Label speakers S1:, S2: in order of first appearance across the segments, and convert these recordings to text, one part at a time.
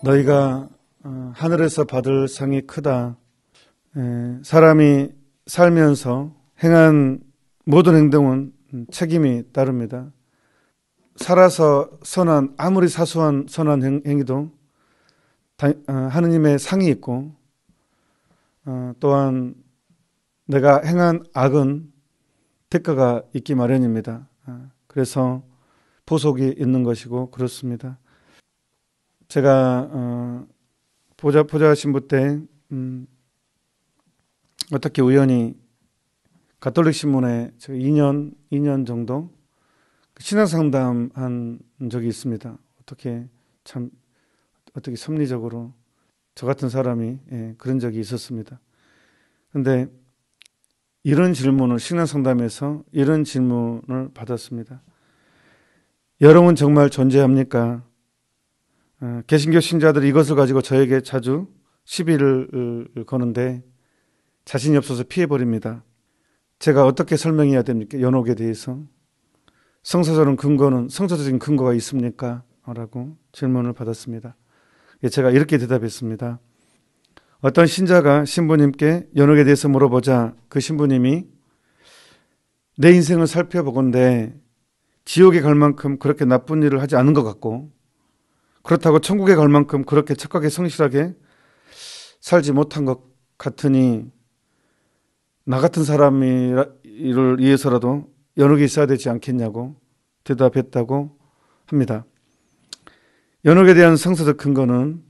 S1: 너희가 하늘에서 받을 상이 크다. 사람이 살면서 행한 모든 행동은 책임이 따릅니다. 살아서 선한, 아무리 사소한 선한 행위도 하느님의 상이 있고, 또한 내가 행한 악은 대가가 있기 마련입니다. 그래서 보속이 있는 것이고 그렇습니다. 제가 보좌 신부 때 어떻게 우연히 가톨릭 신문에 2년 정도 신앙 상담한 적이 있습니다. 어떻게 섭리적으로 저 같은 사람이 그런 적이 있었습니다. 그런데 이런 질문을 신앙 상담에서 이런 질문을 받았습니다. 여러분 정말 존재합니까? 개신교 신자들이 이것을 가지고 저에게 자주 시비를 거는데 자신이 없어서 피해버립니다. 제가 어떻게 설명해야 됩니까? 연옥에 대해서. 성서적인 근거가 있습니까? 라고 질문을 받았습니다. 제가 이렇게 대답했습니다. 어떤 신자가 신부님께 연옥에 대해서 물어보자 그 신부님이 내 인생을 살펴보건대 지옥에 갈 만큼 그렇게 나쁜 일을 하지 않은 것 같고, 그렇다고 천국에 갈 만큼 그렇게 착하게 성실하게 살지 못한 것 같으니 나 같은 사람을 위해서라도 연옥에 있어야 되지 않겠냐고 대답했다고 합니다. 연옥에 대한 성서적 근거는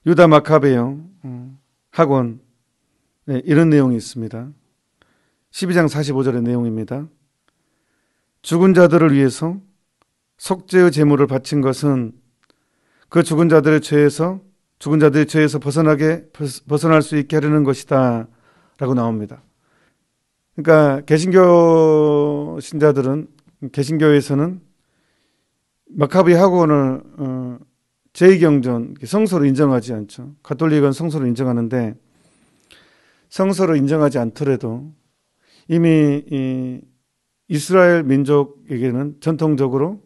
S1: 유다 마카베요 학원 이런 내용이 있습니다. 12장 45절의 내용입니다. 죽은 자들을 위해서 속죄의 제물을 바친 것은 그 죽은 자들의 죄에서 벗어날 수 있게 하려는 것이다 라고 나옵니다. 그러니까 개신교 신자들은 개신교에서는 마카비 학원을 제2경전 성서로 인정하지 않죠. 가톨릭은 성서로 인정하는데 성서로 인정하지 않더라도 이미 이 이스라엘 민족에게는 전통적으로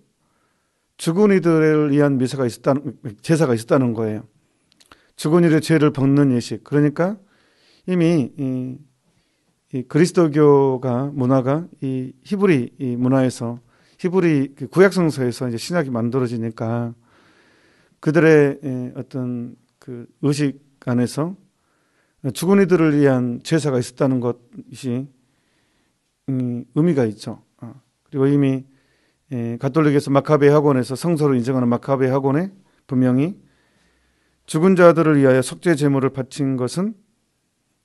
S1: 죽은 이들을 위한 제사가 있었다는 거예요. 죽은 이들의 죄를 벗는 예식. 그러니까 이미 이 그리스도교가 문화가 이 히브리 이 문화에서 히브리 구약 성서에서 이제 신약이 만들어지니까 그들의 어떤 그 의식 안에서 죽은 이들을 위한 제사가 있었다는 것이 의미가 있죠. 그리고 이미 가톨릭에서 마카베 학원에서 성서로 인정하는 마카베 학원에 분명히 죽은 자들을 위하여 속죄 제물을 바친 것은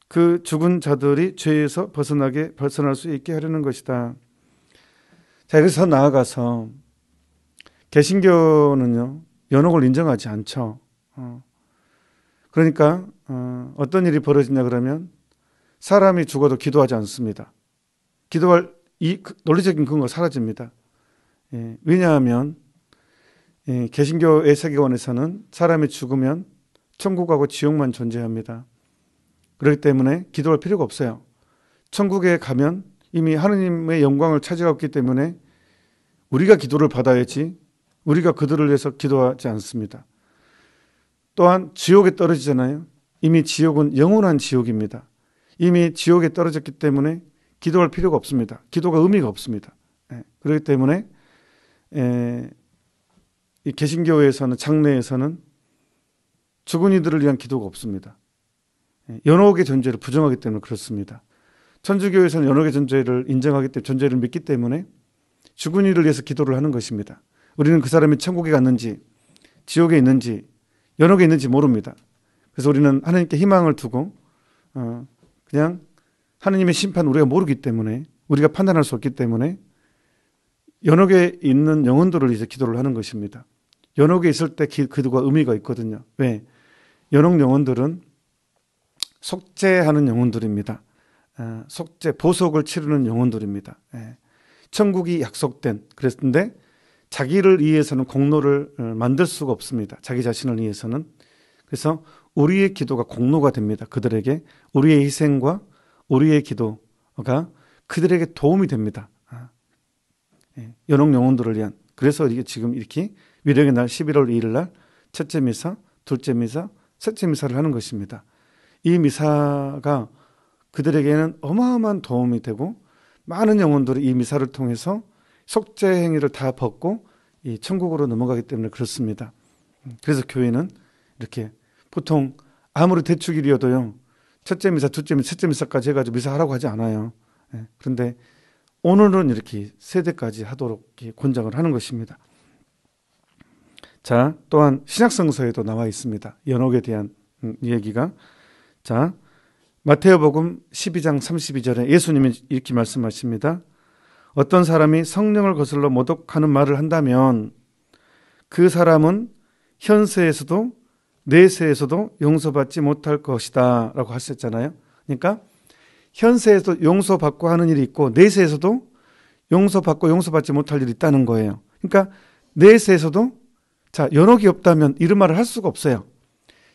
S1: 그 죽은 자들이 죄에서 벗어날 수 있게 하려는 것이다. 자, 그래서 나아가서 개신교는요 연옥을 인정하지 않죠. 그러니까 어떤 일이 벌어지냐 그러면 사람이 죽어도 기도하지 않습니다. 기도할 이 논리적인 근거가 사라집니다. 왜냐하면 개신교의 세계관에서는 사람이 죽으면 천국하고 지옥만 존재합니다. 그렇기 때문에 기도할 필요가 없어요. 천국에 가면 이미 하느님의 영광을 차지하기 때문에 우리가 기도를 받아야지 우리가 그들을 위해서 기도하지 않습니다. 또한 지옥에 떨어지잖아요. 이미 지옥은 영원한 지옥입니다. 이미 지옥에 떨어졌기 때문에 기도할 필요가 없습니다. 기도가 의미가 없습니다. 그렇기 때문에 이 개신교에서는 장례에서는 죽은 이들을 위한 기도가 없습니다. 연옥의 존재를 부정하기 때문에 그렇습니다. 천주교에서는 연옥의 존재를 인정하기 때문에 존재를 믿기 때문에 죽은 이를 위해서 기도를 하는 것입니다. 우리는 그 사람이 천국에 갔는지 지옥에 있는지 연옥에 있는지 모릅니다. 그래서 우리는 하나님께 희망을 두고 그냥 하나님의 심판 우리가 모르기 때문에 우리가 판단할 수 없기 때문에 연옥에 있는 영혼들을 이제 기도를 하는 것입니다. 연옥에 있을 때 기도가 의미가 있거든요. 왜? 연옥 영혼들은 속죄하는 영혼들입니다. 속죄, 보속을 치르는 영혼들입니다. 천국이 약속된 그랬는데 자기를 위해서는 공로를 만들 수가 없습니다. 자기 자신을 위해서는. 그래서 우리의 기도가 공로가 됩니다. 그들에게 우리의 희생과 우리의 기도가 그들에게 도움이 됩니다. 연옥 영혼들을 위한. 그래서 이게 지금 이렇게 위력의 날 11월 2일 날 첫째 미사 둘째 미사, 셋째 미사를 하는 것입니다. 이 미사가 그들에게는 어마어마한 도움이 되고 많은 영혼들이 이 미사를 통해서 속죄 행위를 다 벗고 이 천국으로 넘어가기 때문에 그렇습니다. 그래서 교회는 이렇게 보통 아무리 대축일이어도요, 첫째 미사, 둘째 미사, 셋째 미사까지 해가지고 미사하라고 하지 않아요. 그런데 오늘은 이렇게 세대까지 하도록 권장을 하는 것입니다. 자, 또한 신약성서에도 나와 있습니다. 연옥에 대한 얘기가. 자, 마태오복음 12장 32절에 예수님이 이렇게 말씀하십니다. 어떤 사람이 성령을 거슬러 모독하는 말을 한다면 그 사람은 현세에서도 내세에서도 용서받지 못할 것이다 라고 하셨잖아요. 그러니까 현세에서도 용서받고 하는 일이 있고 내세에서도 용서받고 용서받지 못할 일이 있다는 거예요. 그러니까 내세에서도 자, 연옥이 없다면 이런 말을 할 수가 없어요.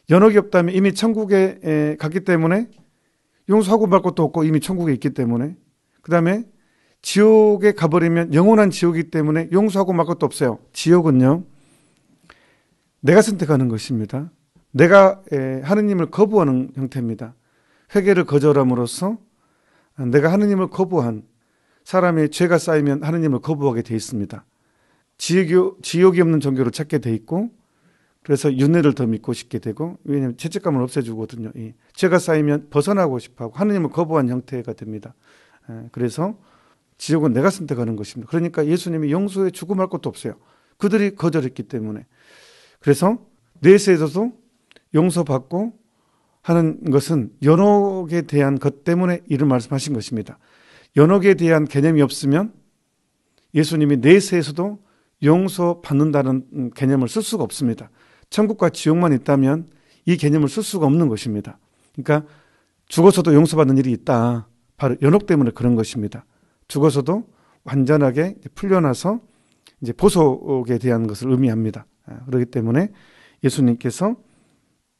S1: 연옥이 없다면 이미 천국에 갔기 때문에 용서하고 말 것도 없고 이미 천국에 있기 때문에, 그 다음에 지옥에 가버리면 영원한 지옥이기 때문에 용서하고 말 것도 없어요. 지옥은요, 내가 선택하는 것입니다. 내가 하느님을 거부하는 형태입니다. 회개를 거절함으로써 내가 하느님을 거부한 사람의 죄가 쌓이면 하느님을 거부하게 돼 있습니다. 지옥이 없는 종교를 찾게 돼 있고, 그래서 윤회를 더 믿고 싶게 되고, 왜냐하면 죄책감을 없애주거든요. 죄가 쌓이면 벗어나고 싶어하고 하느님을 거부한 형태가 됩니다. 그래서 지옥은 내가 선택하는 것입니다. 그러니까 예수님이 용서해 주고 말 것도 없어요. 그들이 거절했기 때문에. 그래서 내세에서도 용서받고 하는 것은 연옥에 대한 것 때문에 이런 말씀하신 것입니다. 연옥에 대한 개념이 없으면 예수님이 내세에서도 용서받는다는 개념을 쓸 수가 없습니다. 천국과 지옥만 있다면 이 개념을 쓸 수가 없는 것입니다. 그러니까 죽어서도 용서받는 일이 있다. 바로 연옥 때문에 그런 것입니다. 죽어서도 완전하게 풀려나서 이제 보속에 대한 것을 의미합니다. 그렇기 때문에 예수님께서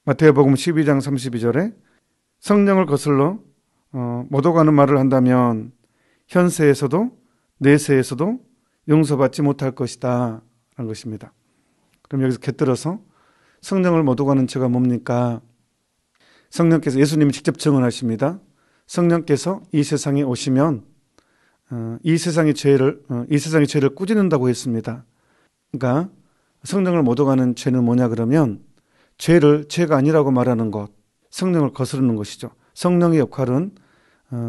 S1: 마태복음 12장 32절에 성령을 거슬러 못 오가는 말을 한다면 현세에서도 내세에서도 용서받지 못할 것이다 라는 것입니다. 그럼 여기서 곁들여서 성령을 못 오가는 죄가 뭡니까? 성령께서, 예수님이 직접 증언하십니다. 성령께서 이 세상에 오시면 이 세상의 죄를 꾸짖는다고 했습니다. 그러니까 성령을 못 오가는 죄는 뭐냐 그러면 죄가 아니라고 말하는 것, 성령을 거스르는 것이죠. 성령의 역할은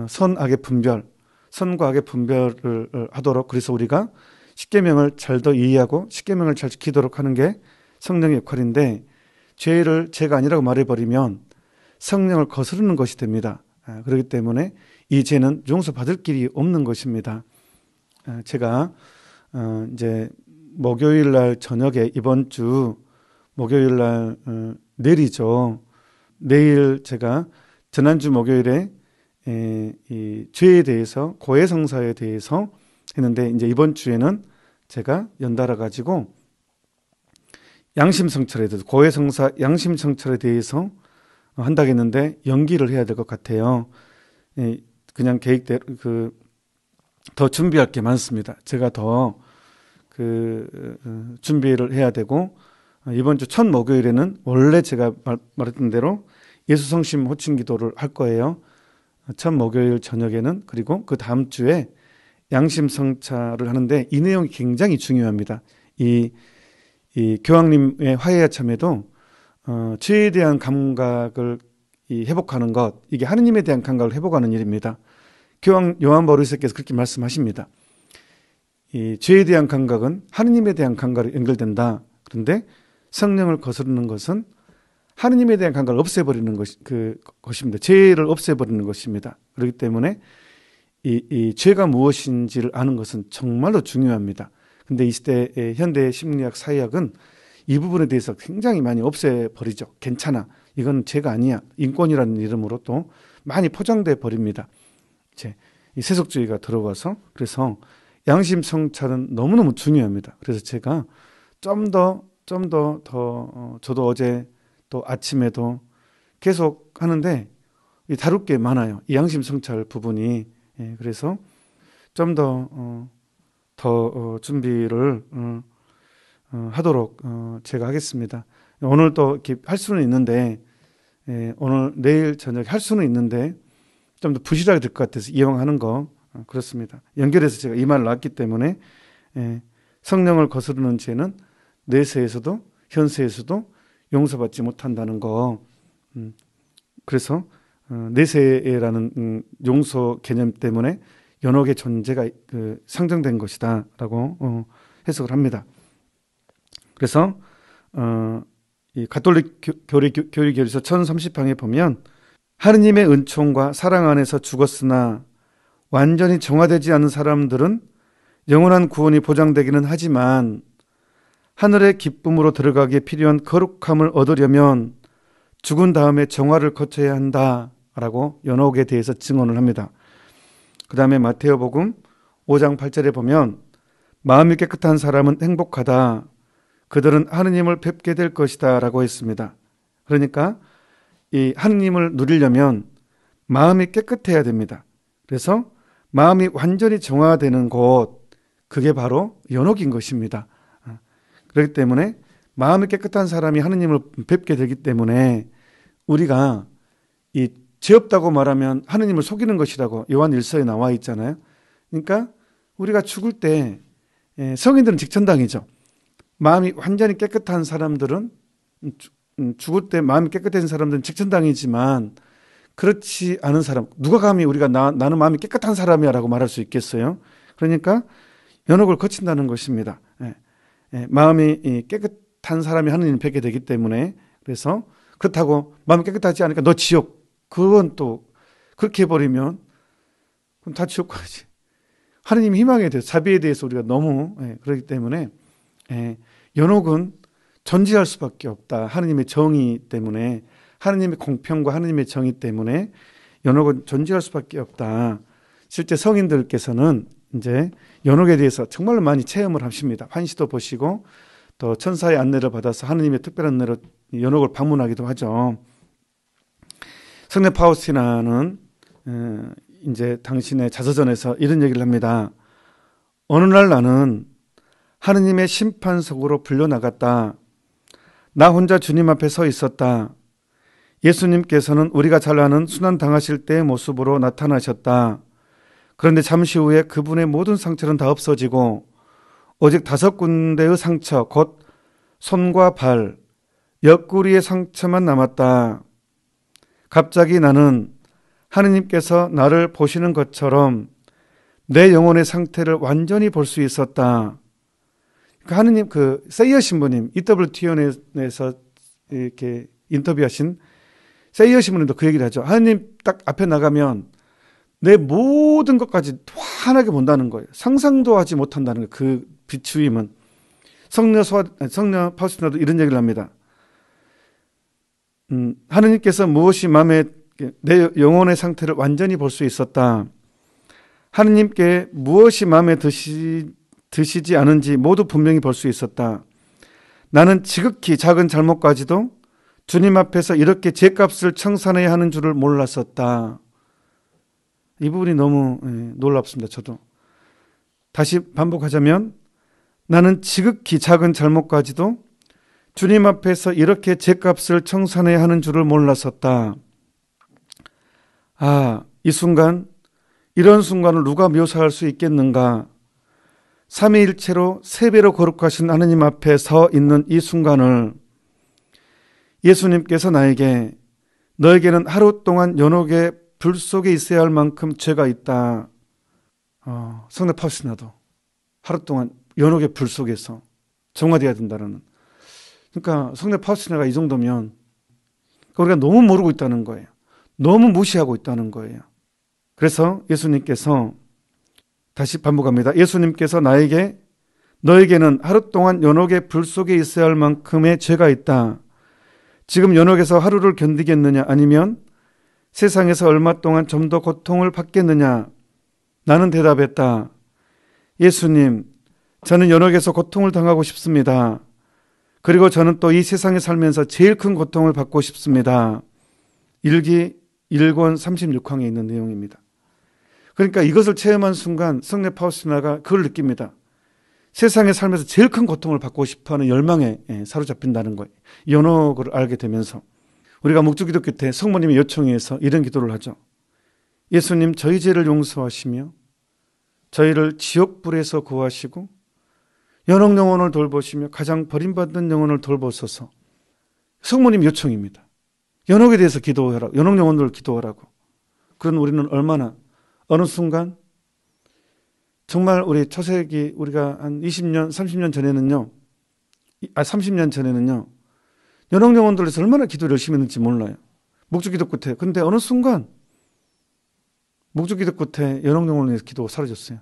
S1: 선악의 분별, 선과 악의 분별을 하도록, 그래서 우리가 십계명을 잘 더 이해하고 십계명을 잘 지키도록 하는 게 성령의 역할인데, 죄가 아니라고 말해버리면 성령을 거스르는 것이 됩니다. 그렇기 때문에 이 죄는 용서받을 길이 없는 것입니다. 제가 이제 목요일 날 저녁에, 이번 주 목요일 날 내일이죠. 내일 제가 지난주 목요일에 이 죄에 대해서, 고해성사에 대해서 했는데, 이제 이번 주에는 제가 연달아 가지고 양심성찰에 대해서, 고해성사 양심성찰에 대해서 한다고 했는데 연기를 해야 될 것 같아요. 그냥 계획대로 더 준비할 게 많습니다. 제가 더 준비를 해야 되고, 이번 주 첫 목요일에는 원래 제가 말했던 대로 예수성심 호칭 기도를 할 거예요. 첫 목요일 저녁에는. 그리고 그 다음 주에 양심성찰을 하는데 이 내용이 굉장히 중요합니다. 이 교황님의 화해야참에도 죄에 대한 감각을 회복하는 것, 이게 하느님에 대한 감각을 회복하는 일입니다. 교황 요한 바울 2세께서 그렇게 말씀하십니다. 이 죄에 대한 감각은 하느님에 대한 감각으로 연결된다. 그런데 성령을 거스르는 것은 하느님에 대한 감각을 없애버리는 것입니다. 죄를 없애버리는 것입니다. 그렇기 때문에 이 죄가 무엇인지를 아는 것은 정말로 중요합니다. 근데 이 시대의 현대 심리학, 사회학은 이 부분에 대해서 굉장히 많이 없애버리죠. 괜찮아, 이건 죄가 아니야, 인권이라는 이름으로 또 많이 포장돼 버립니다. 이제 이 세속주의가 들어와서. 그래서 양심 성찰은 너무너무 중요합니다. 그래서 제가 좀 더 저도 어제 또 아침에도 계속 하는데 다룰 게 많아요. 이 양심 성찰 부분이. 그래서 좀 더 준비를 하도록 제가 하겠습니다. 오늘 또 이렇게 할 수는 있는데, 오늘 내일 저녁에 할 수는 있는데 좀 더 부실하게 될 것 같아서 이용하는 거 그렇습니다. 연결해서 제가 이 말을 놨기 때문에 성령을 거스르는 죄는 내세에서도 현세에서도 용서받지 못한다는 거. 그래서 내세라는 용서 개념 때문에 연옥의 존재가 상정된 것이다라고 해석을 합니다. 그래서 이 가톨릭 교리교리서 1030항에 보면 하느님의 은총과 사랑 안에서 죽었으나 완전히 정화되지 않은 사람들은 영원한 구원이 보장되기는 하지만 하늘의 기쁨으로 들어가기에 필요한 거룩함을 얻으려면 죽은 다음에 정화를 거쳐야 한다라고 연옥에 대해서 증언을 합니다. 그 다음에 마테오복음 5장 8절에 보면 마음이 깨끗한 사람은 행복하다. 그들은 하느님을 뵙게 될 것이다 라고 했습니다. 그러니까 이 하느님을 누리려면 마음이 깨끗해야 됩니다. 그래서 마음이 완전히 정화되는 곳, 그게 바로 연옥인 것입니다. 그렇기 때문에 마음이 깨끗한 사람이 하느님을 뵙게 되기 때문에 우리가 이 죄 없다고 말하면 하느님을 속이는 것이라고 요한 1서에 나와 있잖아요. 그러니까 우리가 죽을 때 성인들은 직천당이죠. 마음이 완전히 깨끗한 사람들은 죽을 때 마음이 깨끗한 사람들은 직천당이지만 그렇지 않은 사람, 누가 감히 우리가 나는 마음이 깨끗한 사람이야 라고 말할 수 있겠어요. 그러니까 연옥을 거친다는 것입니다. 마음이 깨끗한 사람이 하느님을 뵙게 되기 때문에. 그래서 그렇다고 마음이 깨끗하지 않으니까 너 지옥, 그건 또 그렇게 해버리면 그럼 다 지옥 가지. 하느님 희망에 대해서, 자비에 대해서 우리가 너무 그렇기 때문에 연옥은 존재할 수밖에 없다. 하느님의 정의 때문에, 하느님의 공평과 하느님의 정의 때문에 연옥은 존재할 수밖에 없다. 실제 성인들께서는 이제 연옥에 대해서 정말로 많이 체험을 하십니다. 환시도 보시고 또 천사의 안내를 받아서 하느님의 특별한 안내로 연옥을 방문하기도 하죠. 성례 파우스티나는 이제 당신의 자서전에서 이런 얘기를 합니다. 어느 날 나는 하느님의 심판석으로 불려나갔다. 나 혼자 주님 앞에 서 있었다. 예수님께서는 우리가 잘 아는 순환당하실 때의 모습으로 나타나셨다. 그런데 잠시 후에 그분의 모든 상처는 다 없어지고 오직 5군데의 상처, 곧 손과 발, 옆구리의 상처만 남았다. 갑자기 나는 하느님께서 나를 보시는 것처럼 내 영혼의 상태를 완전히 볼 수 있었다. 하느님, 세이어 신부님, EWTN에서 이렇게 인터뷰하신 세이어 신부님도 그 얘기를 하죠. 하느님 딱 앞에 나가면 내 모든 것까지 환하게 본다는 거예요. 상상도 하지 못한다는 거예요. 그 비추임은. 성녀 파우스티나도 이런 얘기를 합니다. 하느님께서 무엇이 내 영혼의 상태를 완전히 볼 수 있었다. 하느님께 무엇이 마음에 드시지 않은지 모두 분명히 볼 수 있었다. 나는 지극히 작은 잘못까지도 주님 앞에서 이렇게 죄값을 청산해야 하는 줄을 몰랐었다. 이 부분이 너무 놀랍습니다. 저도. 다시 반복하자면 나는 지극히 작은 잘못까지도 주님 앞에서 이렇게 죄값을 청산해야 하는 줄을 몰랐었다. 이 순간, 이런 순간을 누가 묘사할 수 있겠는가? 삼위일체로 3배로 거룩하신 하느님 앞에 서 있는 이 순간을 예수님께서 나에게 너에게는 하루 동안 연옥의 불 속에 있어야 할 만큼 죄가 있다. 성례 파우스티나도 하루 동안 연옥의 불 속에서 정화되어야 된다는. 그러니까 성례 파우스티나가 이 정도면 우리가 너무 모르고 있다는 거예요. 너무 무시하고 있다는 거예요. 그래서 예수님께서 다시 반복합니다. 예수님께서 나에게 너에게는 하루 동안 연옥의 불 속에 있어야 할 만큼의 죄가 있다. 지금 연옥에서 하루를 견디겠느냐 아니면 세상에서 얼마 동안 좀 더 고통을 받겠느냐. 나는 대답했다. 예수님, 저는 연옥에서 고통을 당하고 싶습니다. 그리고 저는 또 이 세상에 살면서 제일 큰 고통을 받고 싶습니다. 일기 1권 36항에 있는 내용입니다. 그러니까 이것을 체험한 순간 성례 파우스티나가 그걸 느낍니다. 세상에 살면서 제일 큰 고통을 받고 싶어하는 열망에 사로잡힌다는 거예요. 연옥을 알게 되면서 우리가 묵주기도 끝에 성모님의 요청에 의해서 이런 기도를 하죠. 예수님, 저희 죄를 용서하시며 저희를 지옥불에서 구하시고 연옥 영혼을 돌보시며 가장 버림받는 영혼을 돌보소서. 성모님 요청입니다. 연옥에 대해서 기도하라고, 연옥 영혼을 기도하라고. 그런 우리는 얼마나 어느 순간 정말 우리 초세기 우리가 한 20년, 30년 전에는요. 30년 전에는요. 연옥 영혼들을 위해서 얼마나 기도를 열심히 했는지 몰라요. 묵주기도 끝에. 근데 어느 순간 묵주기도 끝에 연옥 영혼을 위해서 기도가 사라졌어요.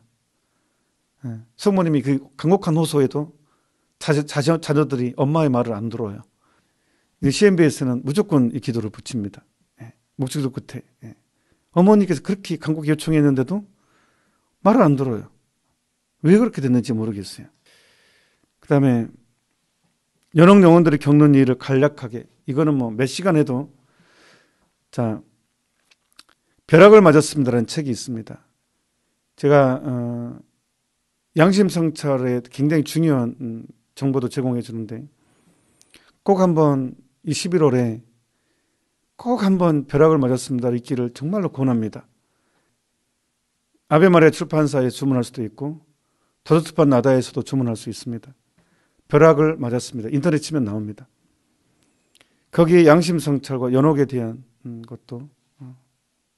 S1: 성모님이 그 간곡한 호소에도 자녀들이 엄마의 말을 안 들어요. CMBS는 무조건 이 기도를 붙입니다. 묵주기도 끝에. 어머니께서 그렇게 간곡히 요청했는데도 말을 안 들어요. 왜 그렇게 됐는지 모르겠어요. 그 다음에 연옥 영혼들이 겪는 일을 간략하게, 이거는 뭐 몇 시간 해도, 자, 벼락을 맞았습니다라는 책이 있습니다. 제가 양심성찰에 굉장히 중요한 정보도 제공해 주는데 꼭 한번 이 11월에 꼭 한번 벼락을 맞았습니다 읽기를 정말로 권합니다. 아베마리아 출판사에 주문할 수도 있고 도서출판 나다에서도 주문할 수 있습니다. 벼락을 맞았습니다. 인터넷 치면 나옵니다. 거기에 양심성찰과 연옥에 대한 것도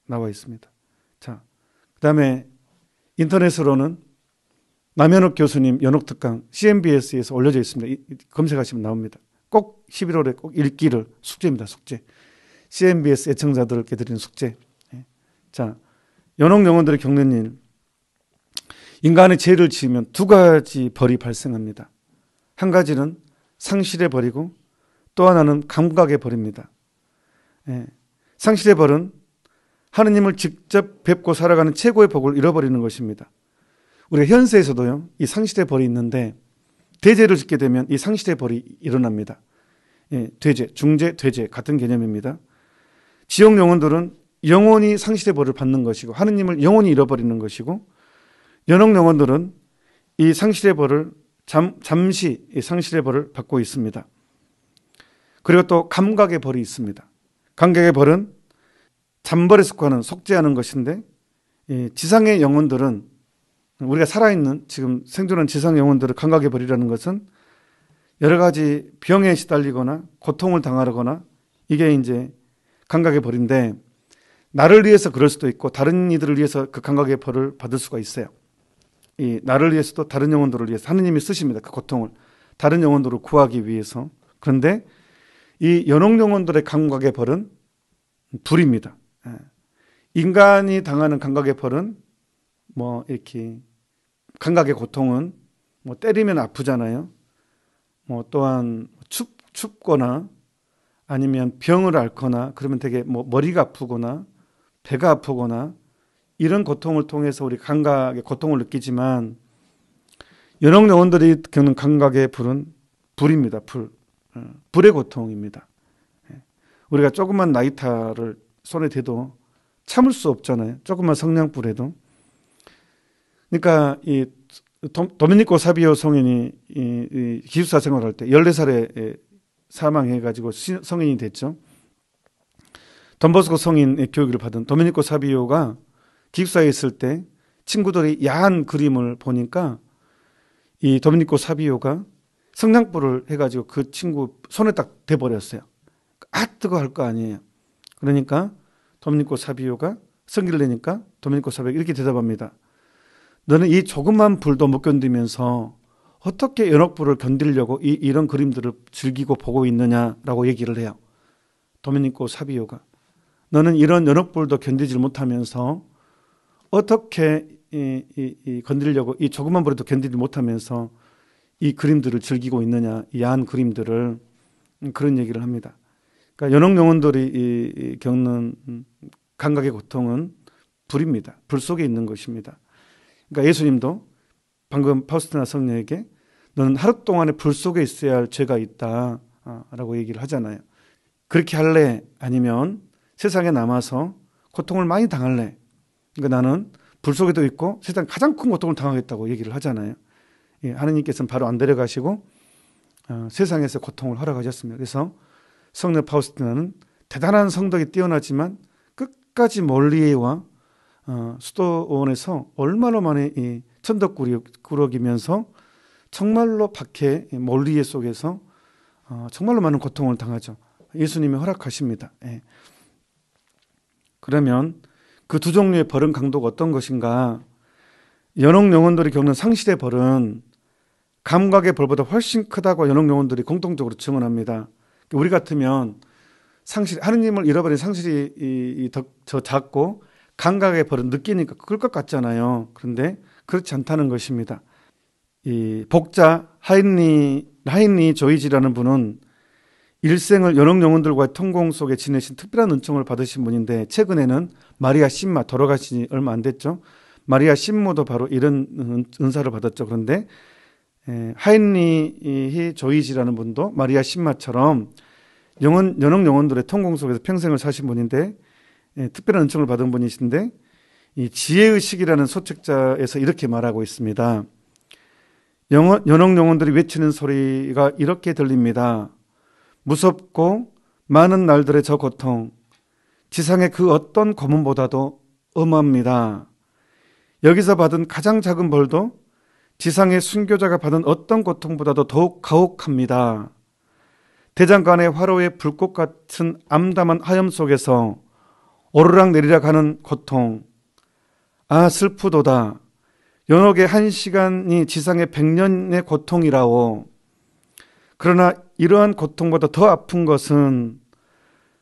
S1: 나와 있습니다. 자, 그 다음에 인터넷으로는 남현욱 교수님 연옥특강 CNBS에서 올려져 있습니다. 검색하시면 나옵니다. 꼭 11월에 꼭 읽기를, 숙제입니다. 숙제. CNBS 애청자들께 드리는 숙제. 자, 연옥 영혼들이 겪는 일. 인간의 죄를 지으면 두 가지 벌이 발생합니다. 한 가지는 상실의 벌이고 또 하나는 감각의 벌입니다. 상실의 벌은 하느님을 직접 뵙고 살아가는 최고의 복을 잃어버리는 것입니다. 우리가 현세에서도요, 이 상실의 벌이 있는데 대죄를 짓게 되면 이 상실의 벌이 일어납니다. 대죄, 중죄, 대죄 같은 개념입니다. 지옥 영혼들은 영원히 상실의 벌을 받는 것이고 하느님을 영원히 잃어버리는 것이고, 연옥 영혼들은 이 상실의 벌을 잠시 상실의 벌을 받고 있습니다. 그리고 또 감각의 벌이 있습니다. 감각의 벌은 잠벌에 속하는 속죄하는 것인데, 지상의 영혼들은, 우리가 살아있는 지금 생존한 지상 영혼들의 감각의 벌이라는 것은 여러 가지 병에 시달리거나 고통을 당하거나, 이게 이제 감각의 벌인데, 나를 위해서 그럴 수도 있고 다른 이들을 위해서 그 감각의 벌을 받을 수가 있어요. 이 나를 위해서도 다른 영혼들을 위해서 하느님이 쓰십니다. 그 고통을 다른 영혼들을 구하기 위해서. 그런데 이 연옥 영혼들의 감각의 벌은 불입니다. 인간이 당하는 감각의 벌은 뭐 이렇게 감각의 고통은 뭐 때리면 아프잖아요. 뭐 또한 춥거나 아니면 병을 앓거나 그러면 되게 뭐 머리가 아프거나 배가 아프거나 이런 고통을 통해서 우리 감각의 고통을 느끼지만, 연옥 영혼들이 겪는 감각의 불은 불입니다. 불의 고통입니다. 우리가 조그만 나이타를 손에 대도 참을 수 없잖아요. 조그만 성냥불에도. 그러니까 이 도미니코 사비오 성인이 이 기숙사 생활할 때 14살에 사망해가지고 성인이 됐죠. 돈보스코 성인 교육을 받은 도미니코 사비오가 기숙사에 있을 때 친구들이 야한 그림을 보니까 이 도미니코 사비오가 성냥불을 해가지고 그 친구 손에 딱 대버렸어요. 뜨거 할 거 아니에요. 그러니까 도미니코 사비오가 성기를 내니까 도미니코 사비오가 이렇게 대답합니다. 너는 이 조그만 불도 못 견디면서 어떻게 연옥불을 견디려고 이런 그림들을 즐기고 보고 있느냐라고 얘기를 해요. 도미니코 사비오가. 너는 이런 연옥불도 견디질 못하면서 어떻게 건드리려고 이 조그만 불에도 견디지 못하면서 이 그림들을 즐기고 있느냐, 이 야한 그림들을, 그런 얘기를 합니다. 그러니까 연옥 영혼들이 겪는 감각의 고통은 불입니다. 불 속에 있는 것입니다. 그러니까 예수님도 방금 파우스티나 성녀에게 너는 하루 동안에 불 속에 있어야 할 죄가 있다라고 얘기를 하잖아요. 그렇게 할래? 아니면 세상에 남아서 고통을 많이 당할래? 그러니까 나는 불 속에도 있고 세상 가장 큰 고통을 당하겠다고 얘기를 하잖아요. 하느님께서는 바로 안 데려가시고 세상에서 고통을 허락하셨습니다. 그래서 성녀 파우스티나는 대단한 성덕이 뛰어나지만 끝까지 멀리와 수도원에서 얼마나 많이 이 천덕꾸러기면서 정말로 박해 멀리에 속에서 정말로 많은 고통을 당하죠. 예수님이 허락하십니다. 그러면 그 두 종류의 벌은 강도가 어떤 것인가? 연옥 영혼들이 겪는 상실의 벌은 감각의 벌보다 훨씬 크다고 연옥 영혼들이 공통적으로 증언합니다. 우리 같으면 하느님을 잃어버린 상실이 더 작고 감각의 벌은 느끼니까 그럴 것 같잖아요. 그런데 그렇지 않다는 것입니다. 이 복자 하인리 조이지라는 분은 일생을 연옥 영혼들과의 통공 속에 지내신 특별한 은총을 받으신 분인데, 최근에는 마리아 신마, 돌아가신 지 얼마 안 됐죠. 마리아 신모도 바로 이런 은사를 받았죠. 그런데 하인리 조이지라는 분도 마리아 신마처럼 연옥 영혼들의 통공 속에서 평생을 사신 분인데, 특별한 은총을 받은 분이신데, 이 지혜의식이라는 소책자에서 이렇게 말하고 있습니다. 연옥 영혼들이 외치는 소리가 이렇게 들립니다. 무섭고 많은 날들의 저 고통, 지상의 그 어떤 고문보다도 엄합니다. 여기서 받은 가장 작은 벌도 지상의 순교자가 받은 어떤 고통보다도 더욱 가혹합니다. 대장간의 화로의 불꽃 같은 암담한 하염 속에서 오르락 내리락 하는 고통, 아 슬프도다. 연옥의 1시간이 지상의 100년의 고통이라오. 그러나 이러한 고통보다 더 아픈 것은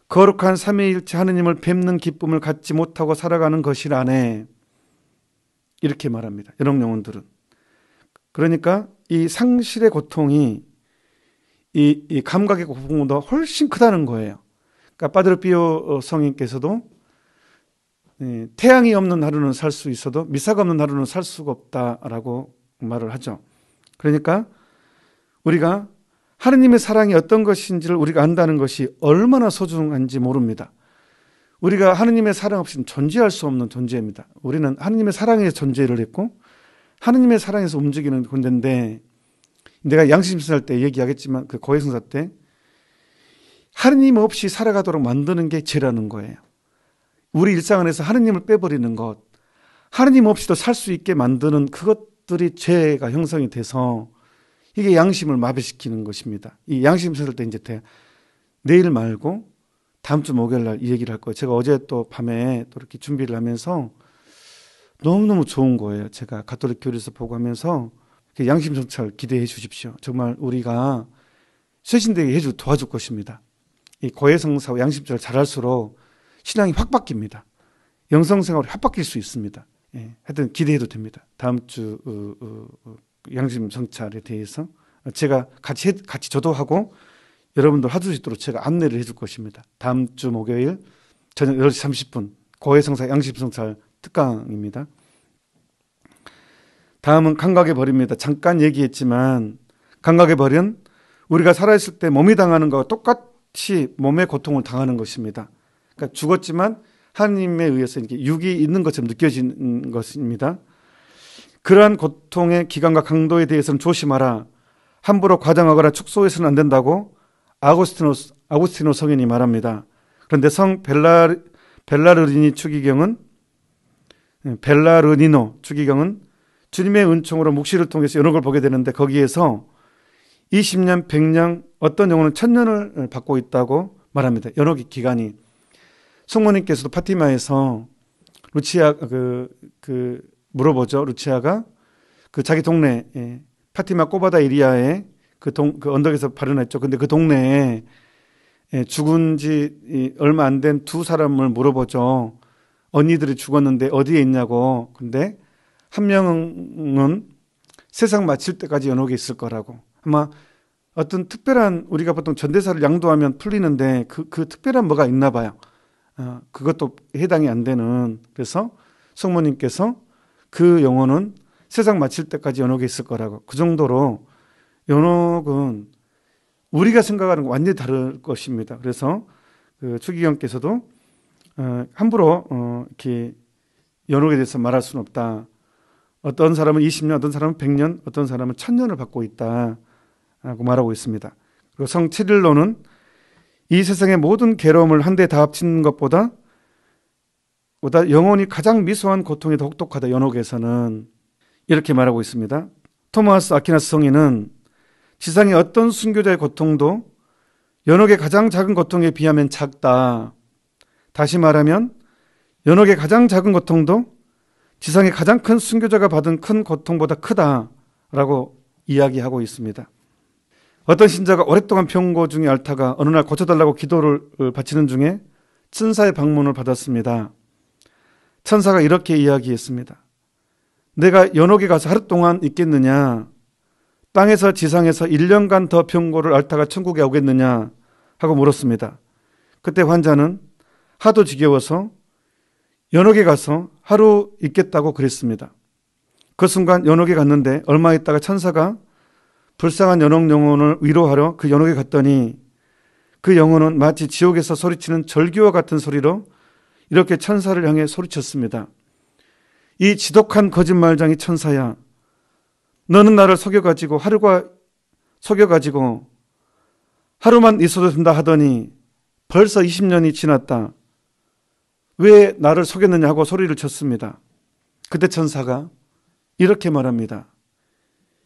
S1: 거룩한 삼위일체 하느님을 뵙는 기쁨을 갖지 못하고 살아가는 것이라네. 이렇게 말합니다. 연옥 영혼들은. 그러니까 이 상실의 고통이 이 감각의 고통보다 훨씬 크다는 거예요. 그러니까 파드르 피오 성인께서도 태양이 없는 하루는 살 수 있어도 미사가 없는 하루는 살 수가 없다라고 말을 하죠. 그러니까 우리가 하느님의 사랑이 어떤 것인지를 우리가 안다는 것이 얼마나 소중한지 모릅니다. 우리가 하느님의 사랑 없이는 존재할 수 없는 존재입니다. 우리는 하느님의 사랑에서 존재를 했고 하느님의 사랑에서 움직이는 존재인데, 내가 양심승사 때 얘기하겠지만 그 고해성사 때 하느님 없이 살아가도록 만드는 게 죄라는 거예요. 우리 일상 안에서 하느님을 빼버리는 것, 하느님 없이도 살 수 있게 만드는 그것들이 죄가 형성이 돼서 이게 양심을 마비시키는 것입니다. 이 양심 세울 때 이제 내일 말고 다음 주 목요일 날 이 얘기를 할 거예요. 제가 어제 또 밤에 또 이렇게 준비를 하면서 너무너무 좋은 거예요. 제가 가톨릭 교리에서 보고 하면서 양심 성찰 기대해 주십시오. 정말 우리가 쇄신되게 도와줄 것입니다. 이 고해성사와 양심성찰 잘할수록 신앙이 확 바뀝니다. 영성생활이 확 바뀔 수 있습니다. 하여튼 기대해도 됩니다. 다음 주 양심 성찰에 대해서 제가 같이 저도 하고 여러분들 하실 수 있도록 제가 안내를 해줄 것입니다. 다음 주 목요일 저녁 8시 30분 고해성사 양심 성찰 특강입니다. 다음은 감각의 벌입니다. 잠깐 얘기했지만 감각의 벌은 우리가 살아있을 때 몸이 당하는 것과 똑같이 몸의 고통을 당하는 것입니다. 그러니까 죽었지만 하나님에 의해서 이렇게 육이 있는 것처럼 느껴지는 것입니다. 그러한 고통의 기간과 강도에 대해서는 조심하라. 함부로 과장하거나 축소해서는 안 된다고 아구스티노 성인이 말합니다. 그런데 성 벨라르니노 추기경은 주님의 은총으로 묵시를 통해서 여러 걸 보게 되는데, 거기에서 20년, 100년, 어떤 영혼은 1000년을 받고 있다고 말합니다. 연옥의 기간이. 성모님께서도 파티마에서 루치아 물어보죠. 루치아가 그 자기 동네 파티마 꼬바다 이리아에 그 언덕에서 발현했죠. 근데 그 동네에 죽은 지 얼마 안 된 두 사람을 물어보죠. 언니들이 죽었는데 어디에 있냐고. 근데 한 명은 세상 마칠 때까지 연옥에 있을 거라고. 아마 어떤 특별한, 우리가 보통 전대사를 양도하면 풀리는데 그 특별한 뭐가 있나 봐요. 그것도 해당이 안 되는. 그래서 성모님께서 그 영혼은 세상 마칠 때까지 연옥에 있을 거라고. 그 정도로 연옥은 우리가 생각하는 거 완전히 다를 것입니다. 그래서 그 추기경께서도 함부로 이렇게 연옥에 대해서 말할 수는 없다. 어떤 사람은 20년, 어떤 사람은 100년, 어떤 사람은 1000년을 받고 있다라고 말하고 있습니다. 그리고 성 치릴로는 이 세상의 모든 괴로움을 한데 다 합친 것보다 영혼이 가장 미소한 고통이 더 혹독하다. 연옥에서는 이렇게 말하고 있습니다. 토마스 아퀴나스 성인은 지상의 어떤 순교자의 고통도 연옥의 가장 작은 고통에 비하면 작다. 다시 말하면 연옥의 가장 작은 고통도 지상의 가장 큰 순교자가 받은 큰 고통보다 크다라고 이야기하고 있습니다. 어떤 신자가 오랫동안 병고 중에 앓다가 어느 날 고쳐달라고 기도를 바치는 중에 천사의 방문을 받았습니다. 천사가 이렇게 이야기했습니다. 내가 연옥에 가서 하루 동안 있겠느냐? 땅에서 지상에서 1년간 더 병고를 앓다가 천국에 오겠느냐? 하고 물었습니다. 그때 환자는 하도 지겨워서 연옥에 가서 하루 있겠다고 그랬습니다. 그 순간 연옥에 갔는데 얼마 있다가 천사가 불쌍한 연옥 영혼을 위로하러 그 연옥에 갔더니 그 영혼은 마치 지옥에서 소리치는 절규와 같은 소리로 이렇게 천사를 향해 소리쳤습니다. 이 지독한 거짓말장이 천사야. 너는 나를 속여가지고 하루만 있어도 된다 하더니 벌써 20년이 지났다. 왜 나를 속였느냐 하고 소리를 쳤습니다. 그때 천사가 이렇게 말합니다.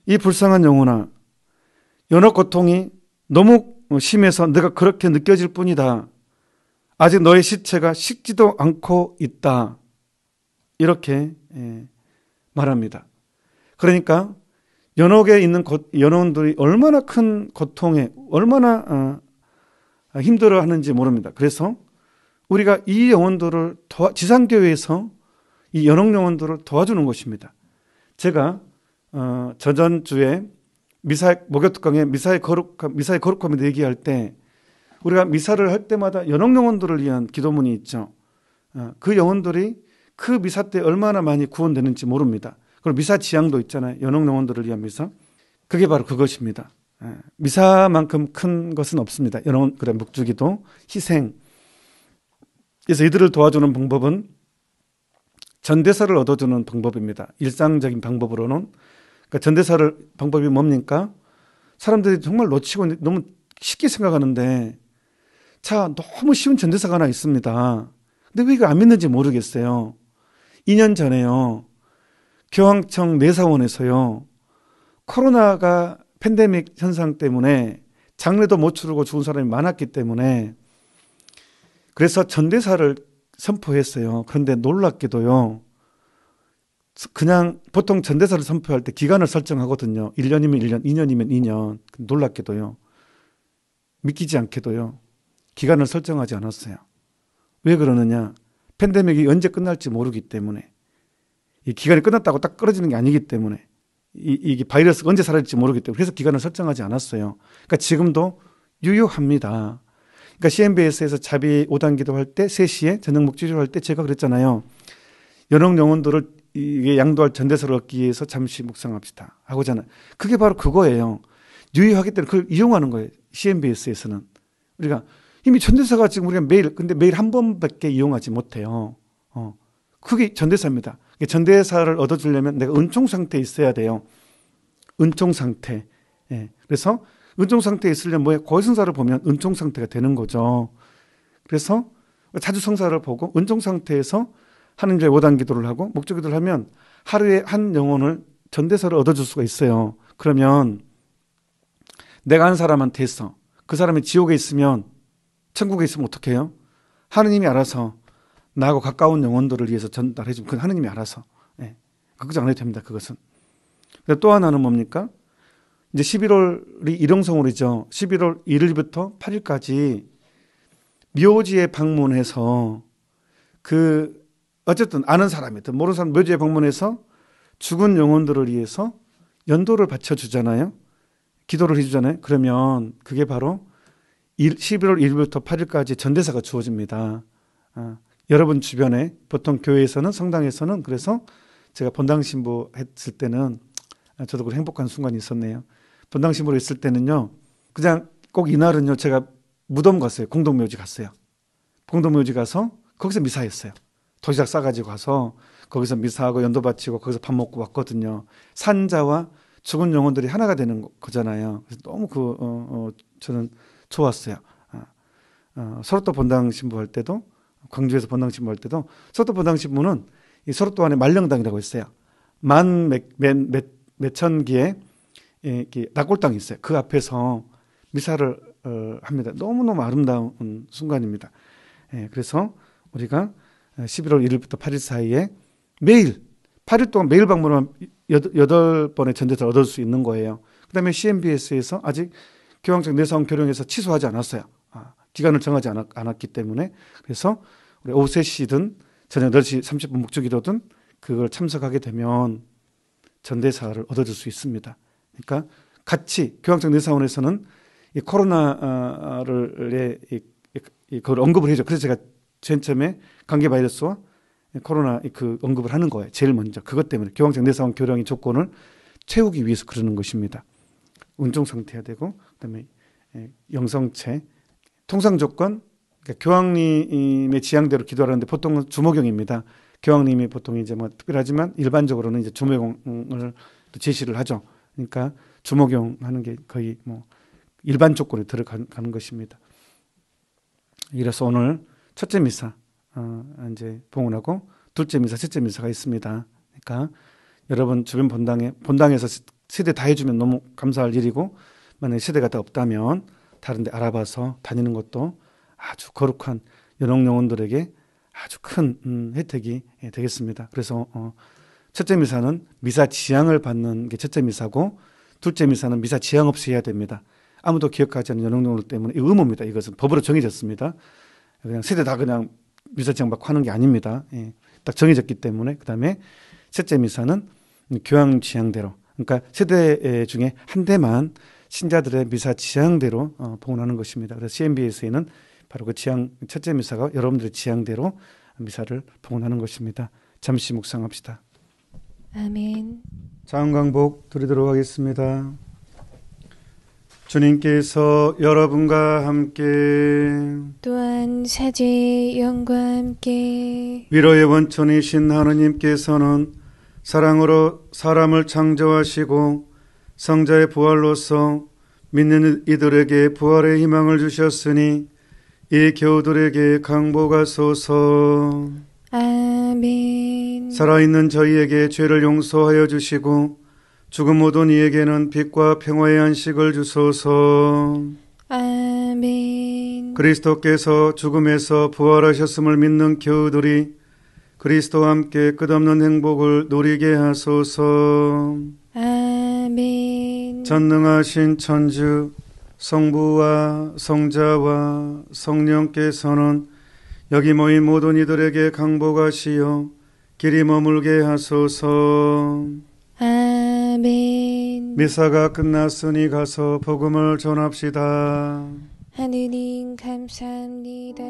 S1: 이 불쌍한 영혼아, 연옥 고통이 너무 심해서 내가 그렇게 느껴질 뿐이다. 아직 너의 시체가 식지도 않고 있다. 이렇게 말합니다. 그러니까 연옥에 있는 연원들이 얼마나 큰 고통에 얼마나 힘들어하는지 모릅니다. 그래서 우리가 이 영혼들을 지상교회에서 이 연옥 영혼들을 도와주는 것입니다. 제가 저전주에 목요 특강에 미사의 거룩함에 얘기할 때 우리가 미사를 할 때마다 연옥 영혼들을 위한 기도문이 있죠. 그 영혼들이 그 미사 때 얼마나 많이 구원되는지 모릅니다. 그리고 미사 지향도 있잖아요. 연옥 영혼들을 위한 미사. 그게 바로 그것입니다. 미사만큼 큰 것은 없습니다. 묵주기도, 희생. 그래서 이들을 도와주는 방법은 전대사를 얻어주는 방법입니다. 일상적인 방법으로는. 그러니까 전대사를 방법이 뭡니까? 사람들이 정말 놓치고 너무 쉽게 생각하는데 너무 쉬운 전대사가 하나 있습니다. 근데 왜 이거 안 믿는지 모르겠어요. 2년 전에요. 교황청 내사원에서요. 코로나가 팬데믹 현상 때문에 장례도 못 치르고 죽은 사람이 많았기 때문에 그래서 전대사를 선포했어요. 그런데 놀랍게도요. 그냥 보통 전대사를 선포할 때 기간을 설정하거든요. 1년이면 1년, 2년이면 2년. 놀랍게도요. 믿기지 않게도요. 기간을 설정하지 않았어요. 왜 그러느냐? 팬데믹이 언제 끝날지 모르기 때문에. 이 기간이 끝났다고 딱 끊어지는 게 아니기 때문에. 이게 바이러스가 언제 사라질지 모르기 때문에. 그래서 기간을 설정하지 않았어요. 그러니까 지금도 유효합니다. 그러니까 CMBS에서 자비 5단 기도할 때 3시에 저녁 묵주기도할 때 제가 그랬잖아요. 연옥 영혼들을 이게 양도할 전대사를 얻기 위해서 잠시 묵상합시다 하고잖아요. 그게 바로 그거예요. 유효하기 때문에 그걸 이용하는 거예요. CMBS에서는. 우리가 이미 전대사가 지금 우리가 근데 매일 한 번밖에 이용하지 못해요. 그게 전대사입니다. 전대사를 얻어주려면 내가 은총 상태에 있어야 돼요. 은총 상태. 그래서 은총 상태에 있으려면 뭐예요? 고해성사를 보면 은총 상태가 되는 거죠. 그래서 자주 성사를 보고 은총 상태에서 하느님의 5단 기도를 하고 목적 기도를 하면 하루에 한 영혼을 전대사를 얻어줄 수가 있어요. 그러면 내가 아는 사람한테 했어. 그 사람이 지옥에 있으면 천국에 있으면 어떻게 해요? 하느님이 알아서 나하고 가까운 영혼들을 위해서 전달해 주면 그건 하느님이 알아서. 걱정 안 해도 됩니다. 그것은. 또 하나는 뭡니까? 이제 11월이 일용성월이죠. 11월 1일부터 8일까지 묘지에 방문해서 어쨌든 아는 사람이든 모르는 사람 묘지에 방문해서 죽은 영혼들을 위해서 연도를 바쳐주잖아요. 기도를 해주잖아요. 그러면 그게 바로 11월 1일부터 8일까지 전대사가 주어집니다. 여러분 주변에 보통 교회에서는 성당에서는 그래서 제가 본당 신부 했을 때는 저도 그 행복한 순간이 있었네요. 본당 신부를 했을 때는요. 그냥 꼭 이날은요. 제가 무덤 갔어요. 공동묘지 갔어요. 공동묘지 가서 거기서 미사했어요. 도시락 싸가지고 가서 거기서 미사하고 연도 바치고 거기서 밥 먹고 왔거든요. 산자와 죽은 영혼들이 하나가 되는 거잖아요. 그래서 너무 저는 좋았어요. 서로또 본당 신부할 때도, 광주에서 본당 신부할 때도 서로또 본당 신부는 이 서로또 안에 말령당이라고 있어요. 몇천 개의 낙골당이 있어요. 그 앞에서 미사를 합니다. 너무너무 아름다운 순간입니다. 그래서 우리가 11월 1일부터 8일 사이에 매일 8일 동안 매일 방문하면 8번의 전대사를 얻을 수 있는 거예요. 그 다음에 CMBS에서 아직 교황청 내사원 교령에서 취소하지 않았어요. 기간을 정하지 않았기 때문에. 그래서 우리 오후 3시든 저녁 8시 30분 묵주기도든 그걸 참석하게 되면 전대사를 얻어줄 수 있습니다. 그러니까 같이 교황청 내사원에서는 이 코로나를 그걸 언급을 해줘. 그래서 제가 맨 처음에 감기 바이러스와 코로나 그 언급을 하는 거예요. 제일 먼저 그것 때문에 교황청 내사원 교령의 조건을 채우기 위해서 그러는 것입니다. 운종 상태야 되고, 그다음에 영성체, 통상 조건, 그러니까 교황님의 지향대로 기도하는데 보통은 주모경입니다. 교황님이 보통 이제 뭐 특별하지만 일반적으로는 이제 주모경을 제시를 하죠. 그러니까 주모경 하는 게 거의 뭐 일반 조건에 들어가는 것입니다. 이래서 오늘 첫째 미사 이제 봉헌하고 둘째 미사, 셋째 미사가 있습니다. 그러니까 여러분 주변 본당에서 세대 다 해주면 너무 감사할 일이고, 만약에 세대가 다 없다면 다른 데 알아봐서 다니는 것도 아주 거룩한 연옥 영혼들에게 아주 큰 혜택이 되겠습니다. 그래서 첫째 미사는 미사 지향을 받는 게 첫째 미사고, 둘째 미사는 미사 지향 없이 해야 됩니다. 아무도 기억하지 않는 연옥 영혼들 때문에 의무입니다. 이것은 법으로 정해졌습니다. 그냥 세대 다 그냥 미사 지향 받고 하는 게 아닙니다. 딱 정해졌기 때문에. 그 다음에 셋째 미사는 교황 지향대로, 그러니까 세대 중에 한 대만 신자들의 미사 지향대로 봉헌하는 것입니다. 그래서 CMBS에는 바로 그 첫째 미사가 여러분들의 지향대로 미사를 봉헌하는 것입니다. 잠시 묵상합시다.
S2: 아멘.
S1: 자은광복 드리도록 하겠습니다. 주님께서 여러분과 함께
S2: 또한 사제의 영과 함께
S1: 위로의 원천이신 하느님께서는 사랑으로 사람을 창조하시고 성자의 부활로서 믿는 이들에게 부활의 희망을 주셨으니 이 교우들에게 강복하소서.
S2: 아멘.
S1: 살아있는 저희에게 죄를 용서하여 주시고 죽음 모든 이에게는 빛과 평화의 안식을 주소서.
S2: 아멘.
S1: 그리스도께서 죽음에서 부활하셨음을 믿는 교우들이 그리스도와 함께 끝없는 행복을 누리게 하소서.
S2: 아멘.
S1: 전능하신 천주 성부와 성자와 성령께서는 여기 모인 모든 이들에게 강복하시어 길이 머물게 하소서.
S2: 아멘.
S1: 미사가 끝났으니 가서 복음을 전합시다.
S2: 하느님 감사합니다.